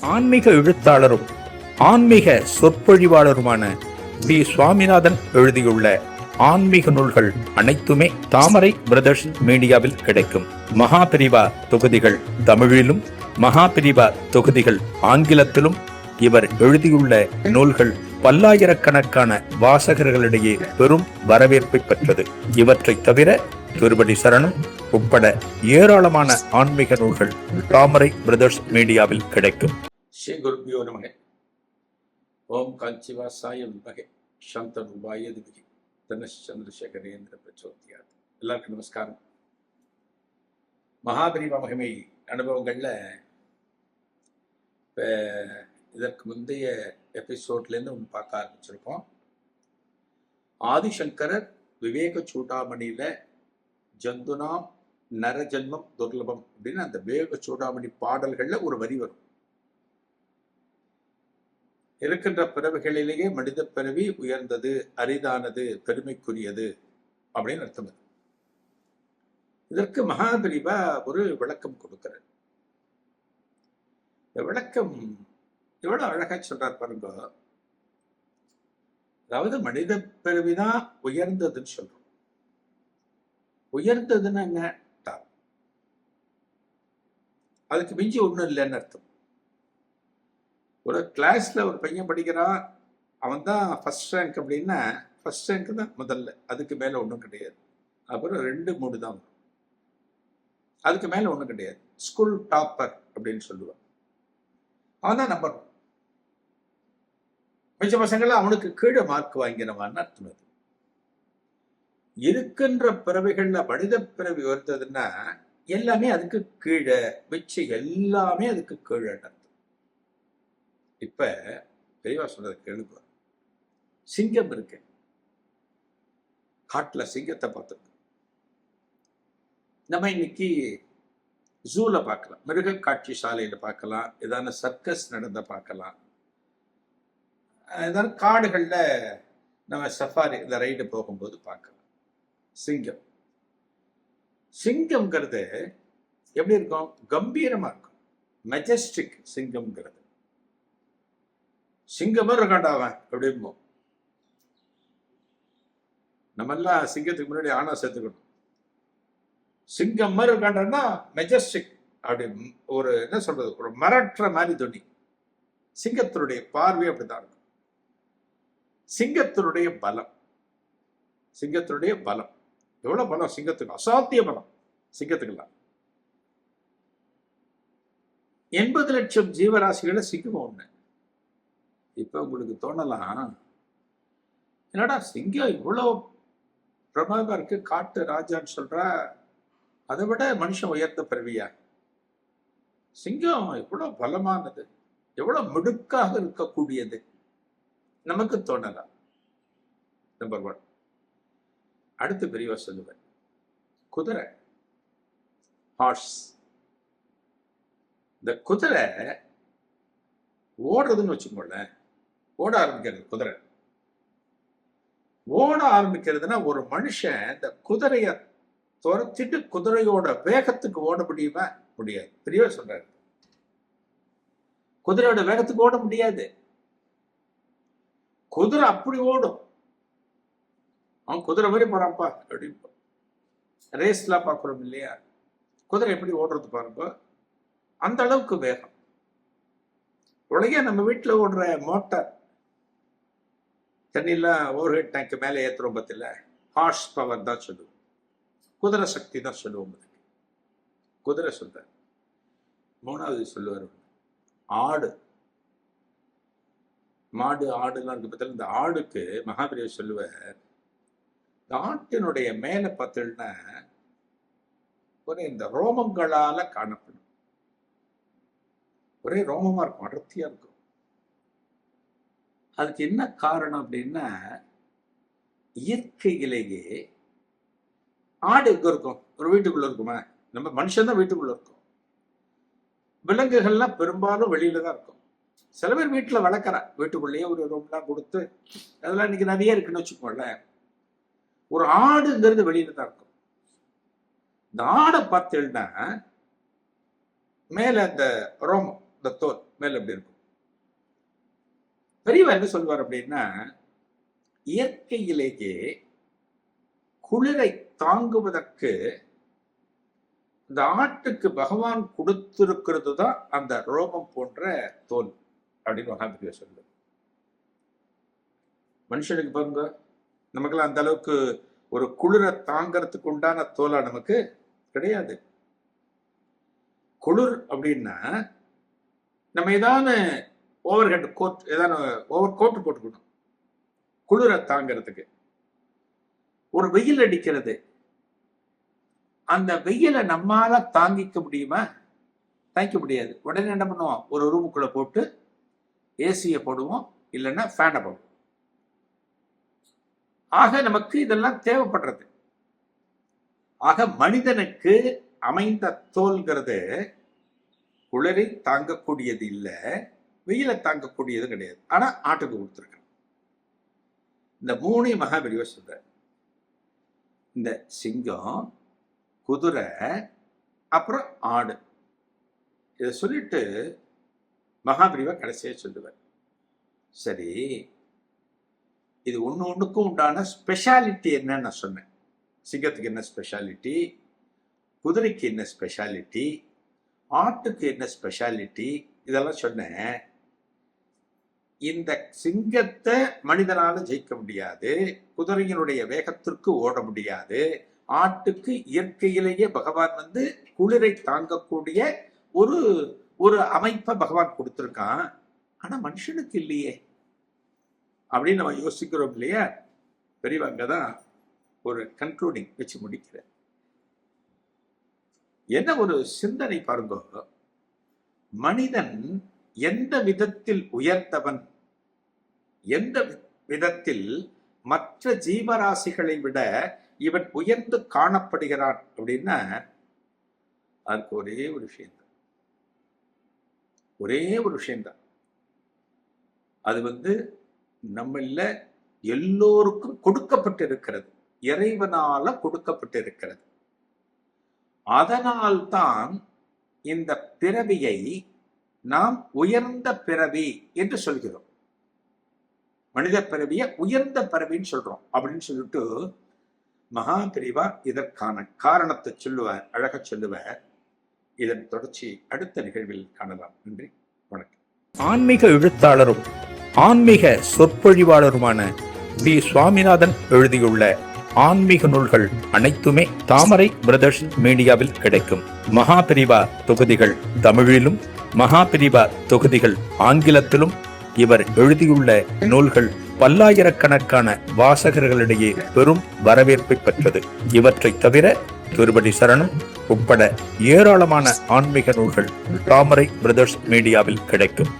ஆன்மீக எழுத்தாளரும் ஆன்மீக சொற்பொழிவாளருமான பி. சுவாமிநாதன் எழுதியுள்ள ஆன்மீக நூல்கள் அனைத்துமே தாமரை பிரதர்ஸ் மீடியாவில் கிடைக்கும். மகாபிரிவா தொகுதிகள் தமிழிலும், மகாபிரிவா தொகுதிகள் ஆங்கிலத்திலும் இவர் எழுதியுள்ள நூல்கள் பல்லாயிரக்கணக்கான வாசகர்களிடையே பெரும் வரவேற்பை பெற்றது. இவற்றை தவிர திருப்பதி சரணம் உட்பட ஏராளமான ஆன்மீக நூல்கள் தாமரை பிரதர்ஸ் மீடியாவில் கிடைக்கும். ஸ்ரீ குருபியோ நமக. ஓம் காஞ்சிவாசாய விமகே சாந்த ரூபாய திவிகே தனுஷ் சந்திரசேகரேந்திர பிரச்சோதியார். எல்லாருக்கும் நமஸ்காரம். மகாபிரிவா மகிமை அனுபவங்கள்ல இப்போ இதற்கு முந்தைய எபிசோட்லேருந்து ஒன்று பார்க்க ஆரம்பிச்சிருக்கோம். ஆதிசங்கரர் விவேக சூடாமணியில ஜந்துனாம் நரஜன்மம் துர்லபம் அப்படின்னு அந்த விவேக சூடாமணி பாடல்கள்ல ஒரு வரி வரும். இருக்கின்ற பிறவிகளிலேயே மனித பிறவி உயர்ந்தது, அரிதானது, பெருமைக்குரியது அப்படின்னு அர்த்தம். இதற்கு மகாபிரிவா ஒரு விளக்கம் கொடுக்கிறார். இந்த விளக்கம் எவ்வளவு அழகா சொல்றார் பாருங்க. அதாவது மனித பிறவிதான் உயர்ந்ததுன்னு சொல்றோம். உயர்ந்ததுன்னு என்ன? அதுக்கு மிஞ்சி ஒண்ணும் இல்லைன்னு அர்த்தம். ஒரு கிளாஸ்ல ஒரு பையன் படிக்கிறான், அவன் தான் ஃபர்ஸ்ட் ரேங்க் அப்படின்னா ஃபர்ஸ்ட் ரேங்க் தான் முதல்ல, அதுக்கு மேல ஒன்றும் கிடையாது. அப்புறம் 2, 3 தான் வரும், அதுக்கு மேல ஒன்றும் கிடையாது. ஸ்கூல் டாப்பர் அப்படின்னு சொல்லுவான், அவன் தான் நம்பர் 1. மிச்ச பசங்கள்லாம் அவனுக்கு கீழே மார்க் வாங்கினவான்னு அர்த்தம். அது இருக்கின்ற பிறவிகள்ல மனித பிறவி வருதுன்னா எல்லாமே அதுக்கு கீழே, மிச்சம் எல்லாமே அதுக்கு கீழே. இப்ப பெரியவா சொல்றத கேளுங்க. சிங்கம் இருக்கு, காட்டுல சிங்கத்தை பார்த்துருக்கோம். நம்ம இன்னைக்கு ஜூல பார்க்கலாம், மிருக காட்சி சாலையில பார்க்கலாம், ஏதான சர்க்கஸ் நடந்த பார்க்கலாம், ஏதாவது காடுகள்ல நம்ம சஃபாரி இந்த ரைடு போகும்போது பார்க்கலாம். சிங்கம் சிங்கம்ங்கிறது எப்படி இருக்கும்? கம்பீரமா இருக்கும், மெஜஸ்டிக். சிங்கம்ங்கிறது சிங்கமா இருக்காண்டாவன் அப்படிம்போம். நம்ம எல்லாம் சிங்கத்துக்கு முன்னாடி ஆனா சேர்த்துக்கணும். சிங்கம் மாதிரி இருக்காண்டா மெஜஸ்டிக், அப்படி ஒரு என்ன சொல்றது, ஒரு மரற்ற மாதிரி துணி. சிங்கத்தினுடைய பார்வை அப்படிதான் இருக்கும். சிங்கத்தினுடைய பலம், சிங்கத்தினுடைய பலம் எவ்வளவு பலம் சிங்கத்துக்கு, அசாத்திய பலம் சிங்கத்துக்குலாம். 80 லட்சம் ஜீவராசிகளை சிங்கம் ஒண்ணு. இப்ப உங்களுக்கு தோணலாம், என்னடா சிங்கம் இவ்வளவு பிரமாதமா இருக்கு, காட்டு ராஜான்னு சொல்ற, அதை விட மனுஷன் உயர்ந்த பிறவியா? சிங்கம் எவ்வளவு பலமானது, எவ்வளவு மிடுக்காக இருக்கக்கூடியது நமக்கு தோணலாம். நம்பர் 1. அடுத்து பெரியவா சொல்லுவேன், குதிரை, ஹார்ஸ். இந்த குதிரை ஓடுறதுன்னு வச்சுக்கோங்களேன், ஓட ஆரம்பிக்கிறது. குதிரை ஓட ஆரம்பிக்கிறதுனா ஒரு மனுஷன் இந்த குதிரைய துரத்திட்டு குதிரையோட வேகத்துக்கு ஓட முடியுமா? முடியாது. பெரியவா சொல்றாரு, குதிரையோட வேகத்துக்கு ஓட முடியாது. குதிரை அப்படி ஓடும், அவன் குதிரை மாதிரி போறான்ப்பா அப்படின்னு ரேஸ்லாம் பார்க்குறோம் இல்லையா? குதிரை எப்படி ஓடுறது பாருங்க, அந்த அளவுக்கு வேகம். உலக நம்ம வீட்டில் ஓடுற மோட்டார், தண்ணியெல்லாம் ஓவர்ஹெட் டேங்க் மேலே ஏற்றுறோம் பத்தில, ஹார்ஸ் பவர் தான் சொல்லுவோம், குதிரை சக்தி தான் சொல்லுவோம். குதிரை சொல்ற. 3வது சொல்லுவார் ஆடு, மாடு, ஆடுலாம் இருக்கு பத்தில. இந்த ஆடுக்கு மகாபிரிவா சொல்லுவார், இந்த ஆட்டினுடைய மேல பார்த்தீங்கன்னா ஒரே இந்த ரோமங்களால காணப்படும், ஒரே ரோமமா இருக்கும், அடர்த்தியா இருக்கும். அதுக்கு என்ன காரணம் அப்படின்னா, இயற்கையிலேயே ஆடு எங்க இருக்கும்? ஒரு வீட்டுக்குள்ள இருக்குமா? நம்ம மனுஷன் தான் வீட்டுக்குள்ள இருக்கும். விலங்குகள்லாம் பெரும்பாலும் வெளியில தான் இருக்கும். சில பேர் வீட்டுல வளர்க்குறான், வீட்டுக்குள்ளேயே ஒரு ரூம்லாம் கொடுத்து, அதெல்லாம் இன்னைக்கு நிறைய இருக்குன்னு வச்சுக்கோங்கள. ஒரு ஆடுங்கிறது வெளியில தான் இருக்கும். இந்த ஆடை பார்த்தீங்கன்னா மேல இந்த ரோமம், இந்த தோல் மேல எப்படி இருக்கும். பெரியவர் என்ன சொல்வார் அப்படின்னா, இயற்கையிலேயே குளிரை தாங்குவதற்கு இந்த ஆட்டுக்கு பகவான் கொடுத்திருக்கிறது தான் அந்த ரோமம் போன்ற தோல் அப்படின்னு மகாபெரியவர் சொல்லுவார். மனுஷனுக்கு பாருங்க, நமக்கெல்லாம் அந்த அளவுக்கு ஒரு குளிரை தாங்கிறதுக்கு உண்டான தோலா நமக்கு கிடையாது. குளிர் அப்படின்னா நம்ம ஏதாவது ஓவர் ஹெட் கோட், ஏதாவது ஓவர் கோட் போட்டுக்கணும் குளிரை தாங்கிறதுக்கு. ஒரு வெயில் அடிக்கிறது, அந்த வெயிலை நம்மால தாங்கிக்க முடியுமா? தாங்கிக்க முடியாது. உடனே என்ன பண்ணுவோம், ஒரு ரூமுக்குள்ள போட்டு ஏசியை போடுவோம், இல்லைன்னா ஃபேனை போடுவோம். ஆக நமக்கு இதெல்லாம் தேவைப்படுறது. ஆக மனிதனுக்கு அமைந்த தோல்கிறது குளிரை தாங்கக்கூடியது இல்லை, வெயிலை தாங்கக்கூடியது கிடையாது. ஆனா ஆட்டுக்கு கொடுத்துருக்க இந்த மூணு மகாபெரியவர் சொல்ற. இந்த சிங்கம், குதிரை, அப்புறம் ஆடு, இதை சொல்லிட்டு மகாபெரியவர் கடைசியா சொல்லுவார், சரி இது ஒண்ணுக்கும் உண்டான ஸ்பெஷாலிட்டி என்னன்னு நான் சொன்னேன். சிங்கத்துக்கு என்ன ஸ்பெஷாலிட்டி, குதிரைக்கு என்ன ஸ்பெஷாலிட்டி, ஆட்டுக்கு என்ன ஸ்பெஷாலிட்டி, இதெல்லாம் சொன்னேன். இந்த சிங்கத்தை மனிதனால ஜெயிக்க முடியாது, குதிரையினுடைய வேகத்திற்கு ஓட முடியாது, ஆட்டுக்கு இயற்கையிலேயே பகவான் குளிரை தாங்கக்கூடிய ஒரு ஒரு அமைப்பை பகவான் கொடுத்திருக்கான். ஆனா மனுஷனுக்கு இல்லையே அப்படின்னு நம்ம யோசிக்கிறோம் இல்லையா. பெரியவங்க தான் ஒரு கன்க்ளூடிங் வச்சு முடிக்கிற. என்ன ஒரு சிந்தனை பாருங்க, மனிதன் எந்த விதத்தில் உயர்ந்தவன், எந்த விதத்தில் மற்ற ஜீவராசிகளை விட இவன் உயர்ந்து காணப்படுகிறான் அப்படின்னா அதுக்கு ஒரே ஒரு விஷயம்தான், ஒரே ஒரு விஷயம்தான். அது நம்மள எல்லோருக்கும் கொடுக்கப்பட்டிருக்கிறது, இறைவனால கொடுக்கப்பட்டிருக்கிறது. அதனால்தான் இந்த பிறவியை நாம் உயர்ந்த பிறவி என்று சொல்கிறோம். மனித பிறவியை உயர்ந்த பிறவின்னு சொல்றோம். அப்படின்னு சொல்லிட்டு மகாபெரிவா இதற்கான காரணத்தை சொல்லுவார், அழக சொல்லுவார். இதன் தொடர்ச்சி அடுத்த நிகழ்வில் காணலாம். நன்றி, வணக்கம். ஆன்மீக எழுத்தாளரும் ஆன்மீக சொற்பொழிவாளருமான டி. சுவாமிநாதன் எழுதியுள்ள ஆன்மீக நூல்கள் அனைத்துமே தாமரை பிரதர்ஸ் மீடியாவில் கிடைக்கும். மகாபெரிவா தொகுதிகள் தமிழிலும், மகாபெரிவா தொகுதிகள் ஆங்கிலத்திலும் இவர் எழுதியுள்ள நூல்கள் பல்லாயிரக்கணக்கான வாசகர்களிடையே பெரும் வரவேற்பை பெற்றது. இவற்றை தவிர திருப்படி சரணம் உட்பட ஏராளமான ஆன்மீக நூல்கள் தாமரை பிரதர்ஸ் மீடியாவில் கிடைக்கும்.